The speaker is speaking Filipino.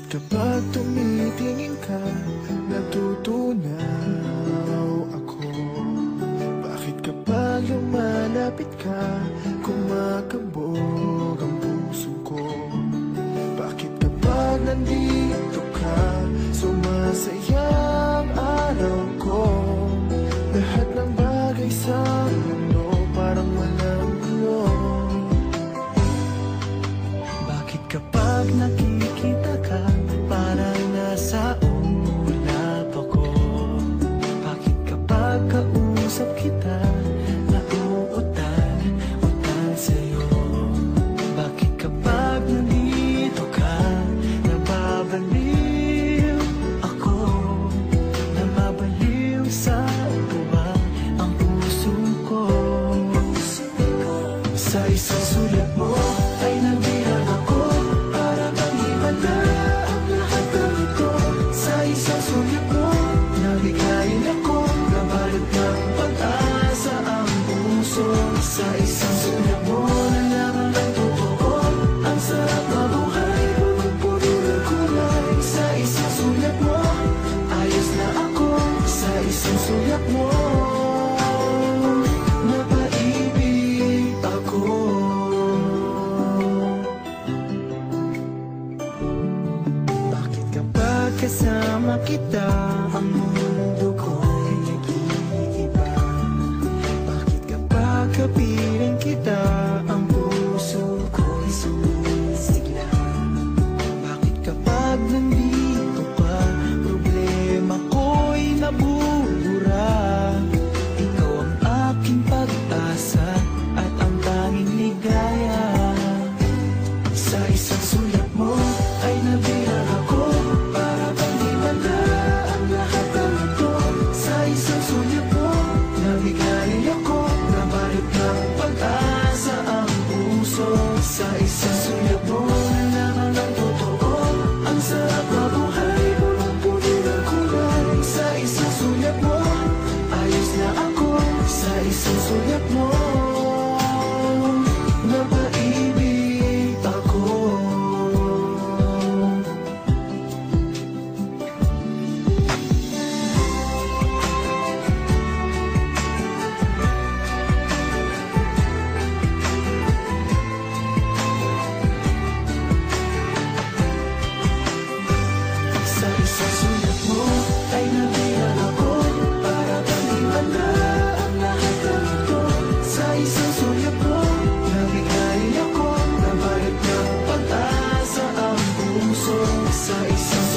kapag tumitingin ka, natutunaw ako? Bakit kapag lumalapit ka, kumakabog ang puso ko? Bakit kapag nandito ka, sumasaya ang araw ko? Lahat ng bagay sa mundo parang walang gulo. Bakit kapag nakikita ka, parang nasa ulap ako? Bakit kapag kausap kita, nauutal sa'yo? Bakit kapag nandito ka, nababaliw ako? Nababaliw sa tuwa ang puso ko. Sa isang sulat mo ay nabilang ako, para bang himala ang lahat ng ito. Sa isang sulat mo, nabigayin ako, nabalot ng pag-asa ang puso. Sa isang sulat mo, nalaman ang totoo, ang sarap mabuhay, punong-puno ng kulay. Sa isang sulat mo, ayos na ako. Sa isang sulat mo, napaibig ako. Bakit kapag kasama kita, ang mundo ko'y nag-iiba? Bakit kapag kapiling kita, ang puso ko'y sumisigla? Bakit kapag nandito ka, problema ko'y nabubura? Ikaw ang aking pag-asa at ang tanging ligaya. Sa isang sulat mo ay nabilang ako, para bang himala ang lahat ng ito. Sa isang sulat mo, nabigayin ako, nabalot ng pag-asa ang puso. Sa isang sulat mo, nalaman ang totoo, ang sarap mabuhay, punong-puno ng kulay. Sa isang sulat mo, ayos na ako. Sa isang sulat mo, napaibig ako. Sa isang sulat mo ay nabilang ako, para bang himala ang lahat ng ito. Sa isang sulat mo, nabigayin ako, nabalot ng pag-asa ang puso. Sa isang